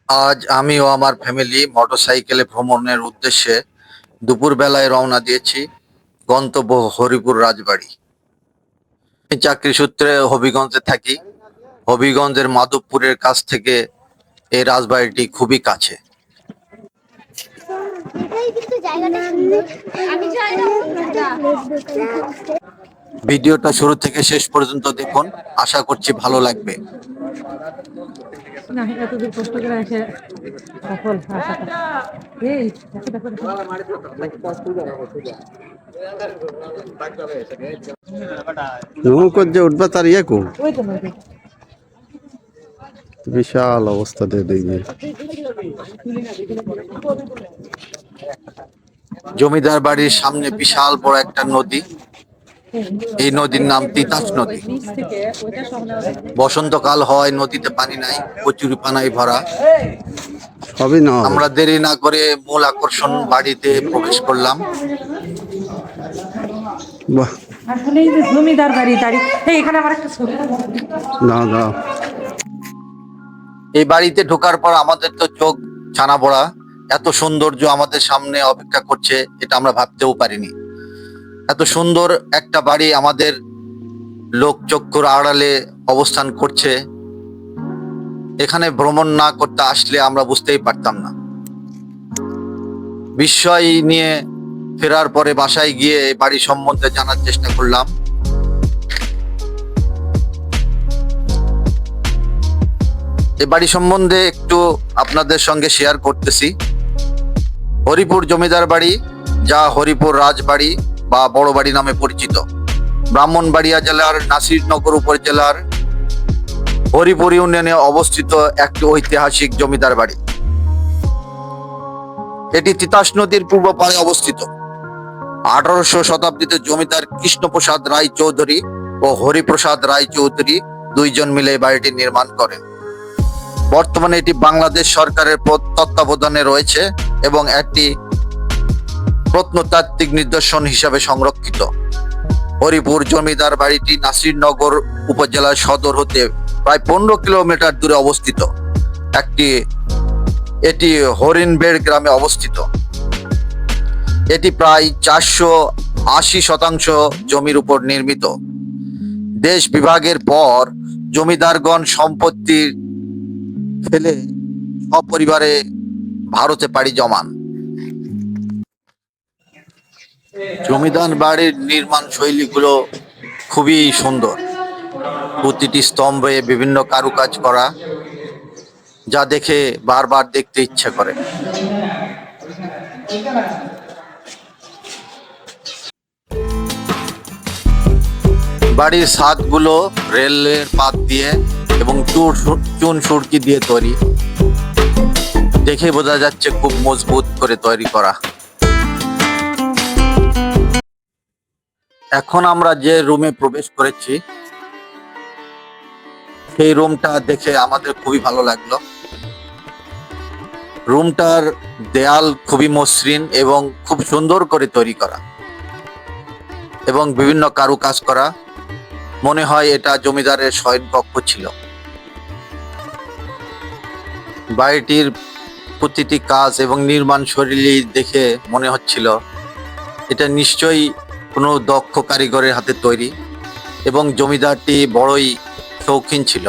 আজ আমি ও আমার ফ্যামিলি মোটরসাইকেলে ভ্রমণের উদ্দেশ্যে দুপুরবেলায় রওনা দিয়েছি। গন্তব্য হরিপুর রাজবাড়ি। আমি চাকরি সূত্রে হবিগঞ্জে থাকি। হবিগঞ্জের মাধবপুরের কাছ থেকে এই রাজবাড়িটি খুবই কাছে। ভিডিওটা শুরু থেকে শেষ পর্যন্ত দেখুন, আশা করছি ভালো লাগবে। না এতদূর কষ্ট করে এসে সফল আশাটা এই দেখো দেখো নৌকো যে উঠবা তার ইয়ে কো ওই তো ওই তো। বিশাল অবস্থা দিয়ে দেখবে। জমিদার বাড়ির সামনে বিশাল বড় একটা নদী। এই নদীর নাম তিতাস নদী। নিচ থেকে ওইটা সব নেওয়া যাবে। বসন্তকাল হয়, নদীতে পানি নাই, কচুরি পানায় ভরা। সবই নেওয়া হবে। আমরা দেরি না করে মূল আকর্ষণ বাড়িতে প্রবেশ করলাম। বাহ, আসলে এই যে জমিদার বাড়ি দাঁড়ি এখানে আমার একটা ছবি দাও দাও। এই বাড়িতে ঢোকার পর আমাদের তো চোখ ছানা বড়া। এত সৌন্দর্য আমাদের সামনে অপেক্ষা করছে, এটা আমরা ভাবতেও পারিনি। এত সুন্দর একটা বাড়ি আমাদের লোকচক্ষুর আড়ালে অবস্থান করছে। এখানে ভ্রমণ না করতে আসলে আমরা বুঝতেই পারতাম না। বিস্ময় নিয়ে ফেরার পরে বাসায় গিয়ে বাড়ি সম্বন্ধে জানার চেষ্টা করলাম। এই বাড়ি সম্বন্ধে একটু আপনাদের সঙ্গে শেয়ার করতেছি। হরিপুর জমিদার বাড়ি, যা হরিপুর রাজবাড়ি বা বড় বাড়ি নামে পরিচিত, ব্রাহ্মণবাড়িয়া জেলার নাসিরনগর উপজেলার হরিপুর ইউনিয়নে অবস্থিত একটি ঐতিহাসিক জমিদার বাড়ি। এটি তিতাস নদীর পূর্ব পাড়ে অবস্থিত। 1800 শতাব্দীতে জমিদার কৃষ্ণপ্রসাদ রায় চৌধুরী ও হরিপ্রসাদ রায় চৌধুরী দুইজন মিলে এই বাড়িটি নির্মাণ করেন। বর্তমানে এটি বাংলাদেশ সরকারের তত্ত্বাবধানে রয়েছে এবং একটি প্রত্নতাত্ত্বিক নিদর্শন হিসাবে সংরক্ষিত। হরিপুর জমিদার বাড়িটি নাসিরনগর উপজেলার সদর হতে প্রায় 15 কিলোমিটার দূরে অবস্থিত। এটি হরিণবেড় গ্রামে অবস্থিত। এটি প্রায় 480 শতাংশ জমির উপর নির্মিত। দেশ বিভাগের পর জমিদারগণ সম্পত্তি ফেলে সপরিবারে ভারতে পাড়ি জমান। জমিদার বাড়ির নির্মাণ শৈলীগুলো খুবই সুন্দর। প্রতিটি স্তম্ভে বিভিন্ন কারুকাজ করা, যা দেখে বারবার দেখতে ইচ্ছে করে। বাড়ির ছাদগুলো রেলের পাত দিয়ে এবং চুন সুড়কি দিয়ে তৈরি। দেখে বোঝা যাচ্ছে খুব মজবুত করে তৈরি করা। এখন আমরা যে রুমে প্রবেশ করেছি, সেই রুমটা দেখে আমাদের খুবই ভালো লাগলো। রুমটার দেয়াল খুবই মসৃণ এবং খুব সুন্দর করে তৈরি করা এবং বিভিন্ন কারুকাজ করা। মনে হয় এটা জমিদারের শয়নকক্ষ ছিল। বাড়িটির প্রতিটি কাজ এবং নির্মাণ শৈলী দেখে মনে হচ্ছিল এটা নিশ্চয়ই কোনো দক্ষ কারিগরের হাতে তৈরি এবং জমিদারটি বড়ই শৌখিন ছিল।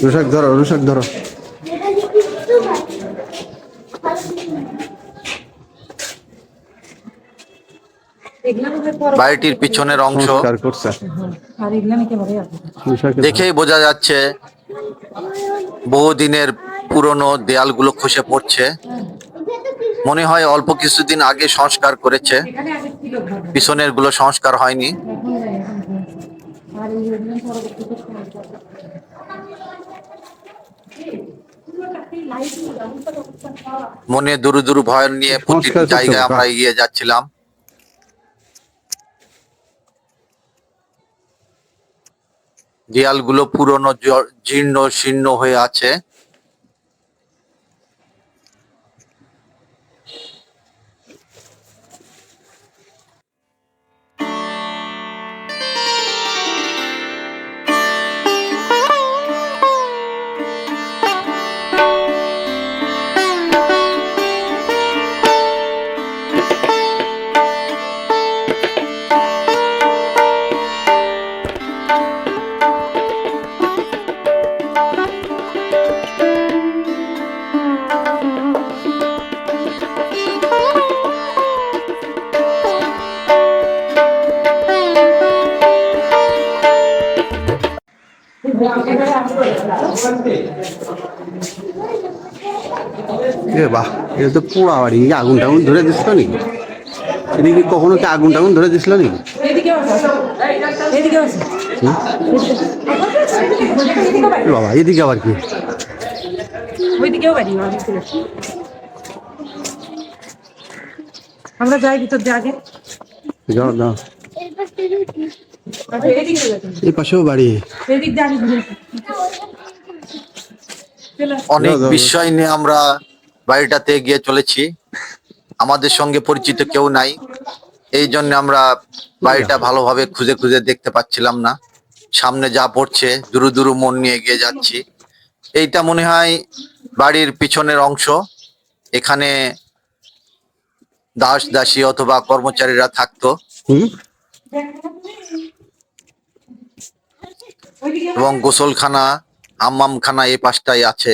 রুশাক ধরো, রুশাক ধরো। বাড়িটির পিছনের অংশ সংস্কার করছে। আর এগুলো নাকি ভালো আছে রুশাকে দেখেই বোঝা যাচ্ছে বহুদিনের পুরনো দেয়ালগুলো খসে পড়ছে। মনে হয় অল্প কিছুদিন আগে সংস্কার করেছে, এখানে আগে ছিল ঘর পিছনের গুলো সংস্কার হয়নি। এখন যায় এখন যায়। আর এই এগুলো পরবর্তীতে সমস্যা মনে দুরু দুরু ভয় নিয়ে প্রতিটি সংস্কার করতে জায়গায় হবে, আমরা এগিয়ে যাচ্ছিলাম। দেয়ালগুলো পুরনো জীর্ণ শীর্ণ হয়ে আছে। এ বাহ, এটা তো পোড়া বাড়ি, কি আগুন টাগুন ধরে দিছিল নাকি? এদিকে কখনো কি আগুন টাগুন ধরে দিছিল নাকি? এদিকেও আছে, এদিকেও আছে। এ বাবা, এদিকে আবার কি? ওইদিকেও বাড়ি অনেকগুলো। আমরা যাই ভিতর দিয়ে আগে। যাও যাও, এদিকে যাই। এই পাশেও বাড়ি। এদিক দিয়ে আগে ঘুরে আসি। চলো। অনেক দাও, দাও। বিষয় নিয়ে আমরা বাড়িটাতে এগিয়ে চলেছি। আমাদের সঙ্গে পরিচিত কেউ নাই, এই জন্য আমরা বাড়িটা ভালোভাবে খুঁজে খুঁজে দেখতে পাচ্ছিলাম না। সামনে যা পড়ছে দুরু দুরু মন নিয়ে এগিয়ে যাচ্ছি। এইটা মনে হয় বাড়ির পিছনের অংশ। এখানে দাস দাসী অথবা কর্মচারীরা থাকতো হুম, এবং গোসলখানা হাম্মামখানা এই পাশটাই আছে।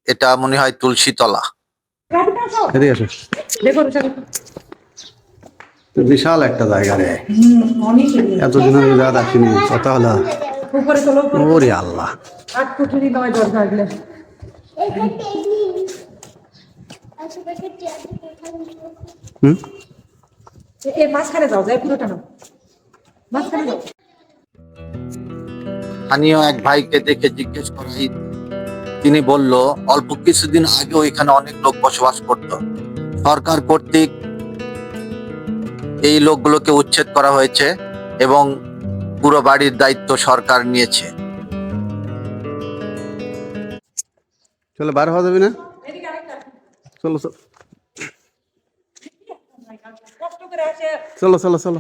এটা মনে হয় তুলসী তলা। এদিকে আসো। দেখো চলো। বিশাল একটা জায়গা রে, অনেক এতদিন আমি রাত আসিনি, কথা হলো। উপরে চলো, উপরে। ওরে আল্লাহ, 8 ফুটেরই নয় দরজা আগলে। হুম, এ মাঝখানে যাও, যাই পুরোটা নাও। মাঝখানে যাও। স্থানীয় এক ভাইকে দেখে জিজ্ঞেস করি, তিনি বলল অল্প কিছুদিন আগেও এখানে অনেক লোক বসবাস করত। সরকার কর্তৃক এই লোকগুলোকে উচ্ছেদ করা হয়েছে এবং পুরো বাড়ির দায়িত্ব সরকার নিয়েছে। চলো বার হওয়া যাবে না? এদিকে আরেকটা আছে। চলো চলো কষ্ট করে আসে। চলো চলো চলো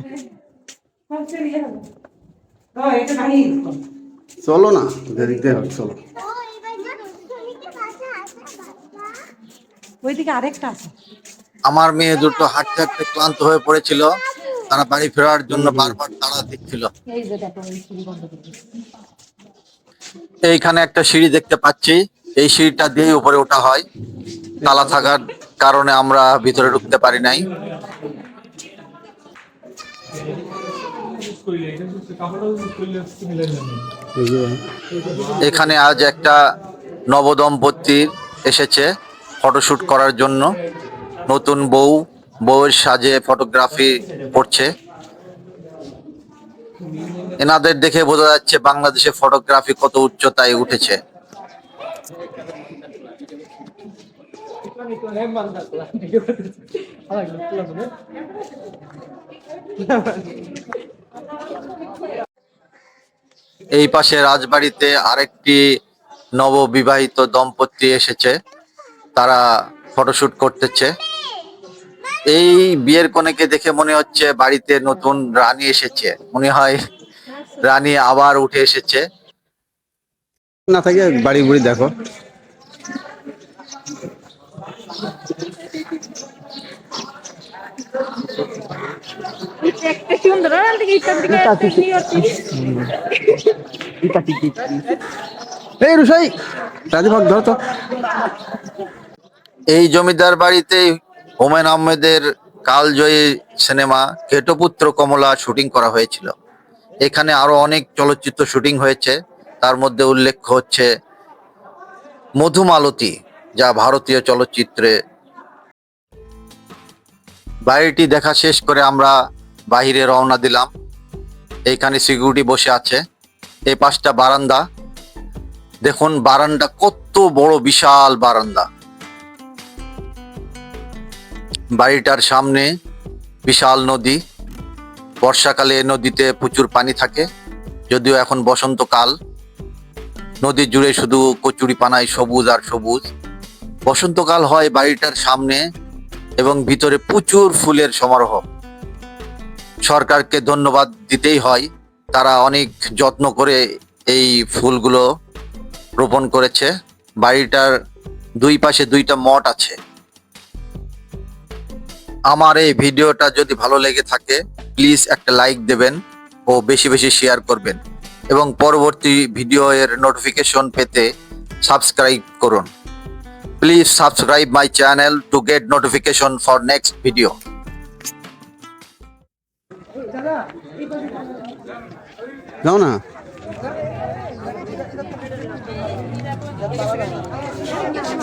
হচ্ছে নিয়ে যাবো। এটা নাই। চলো না, দেরিতে হবে, চলো। ওইদিকে আরেকটা আছে। আমার মেয়ে দুটো হাঁটতে হাঁটতে ক্লান্ত হয়ে পড়েছিল, তারা বাড়ি ফেরার জন্য বারবার তাড়া দিচ্ছিল। এই যে দেখো, এই সিঁড়ি বন্ধ করে দিয়েছে। এইখানে একটা সিঁড়ি দেখতে পাচ্ছি, এই সিঁড়িটা দিয়ে উপরে ওঠা হয়। তালা থাকার কারণে আমরা ভিতরে ঢুকতে পারি নাই। এই যে এখানে আজ একটা নবদম্পতি এসেছে ফটোশুট করার জন্য। নতুন বউয়ের সাজে ফটোগ্রাফি করছে। এনাদের দেখে বোঝা যাচ্ছে বাংলাদেশে ফটোগ্রাফি কত উচ্চতায় উঠেছে। এই পাশে রাজবাড়িতে আরেকটি নববিবাহিত দম্পতি এসেছে, তারা ফটোশুট করতেছে। এই বিয়ের কনেকে দেখে মনে হচ্ছে বাড়িতে নতুন রানী এসেছে, মনে হয় রানী আবার উঠে এসেছে। না থাকে বাড়ি বুড়ি দেখো। একটা সুন্দর দিকে ইচ্ছা দিকে এই রুসাই, রাজীব ধরো তো। এই জমিদার বাড়িতে হুমায়ুন আহমেদের কালজয়ী সিনেমা ঘেটপুত্র কমলা শুটিং করা হয়েছিল। এখানে আরো অনেক চলচ্চিত্র শুটিং হয়েছে, তার মধ্যে উল্লেখ্য হচ্ছে মধুমালতী, যা ভারতীয় চলচ্চিত্রে। বাড়িটি দেখা শেষ করে আমরা বাহিরে রওনা দিলাম। এইখানে সিকিউরিটি বসে আছে। এই পাশটা বারান্দা, দেখুন বারান্দা কত বড়, বিশাল বারান্দা। বাড়িটার সামনে বিশাল নদী। বর্ষাকালে নদীতে প্রচুর পানি থাকে, যদিও এখন বসন্তকাল। নদী জুড়ে শুধু কচুরিপানায় সবুজ আর সবুজ। বসন্তকাল হয় বাড়িটার সামনে এবং ভিতরে প্রচুর ফুলের সমারোহ। সরকারকে ধন্যবাদ দিতেই হয়, তারা অনেক যত্ন করে এই ফুলগুলো রোপণ করেছে। বাড়িটার দুই পাশে দুইটা মঠ আছে। আমার এই ভিডিওটা যদি ভালো লেগে থাকে প্লিজ একটা লাইক দেবেন ও বেশি বেশি শেয়ার করবেন এবং পরবর্তী ভিডিও এর নোটিফিকেশন পেতে সাবস্ক্রাইব করুন। Please subscribe my channel to get notification for next video. দাদা এই যাও না।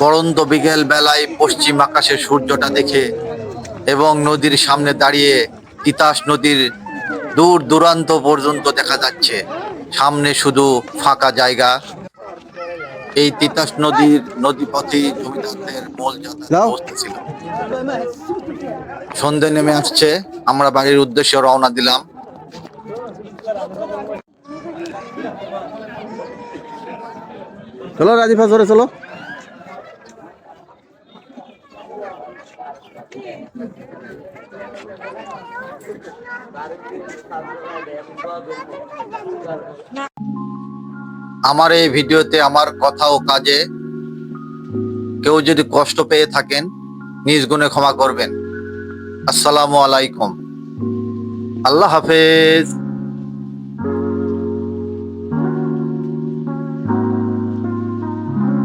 পড়ন্ত বিকেল বেলায় পশ্চিম আকাশে সূর্যটা দেখে এবং নদীর সামনে দাঁড়িয়ে তিতাস নদীর দূর দূরান্ত পর্যন্ত দেখা যাচ্ছে, সামনে শুধু ফাঁকা জায়গা। এই তিতাস নদীর নদীপথে জমিদারদের মূল যাতায়াত যাও। ব্যবস্থা ছিল। সন্ধে নেমে আসছে, আমরা বাড়ির উদ্দেশ্যে রওনা দিলাম। চলো রাজিফা, জোরে চলো। আমার এই ভিডিওতে আমার কথা ও কাজে কেউ যদি কষ্ট পেয়ে থাকেন, নিজ গুণে ক্ষমা করবেন। আসসালামু আলাইকুম। আল্লাহ হাফেজ।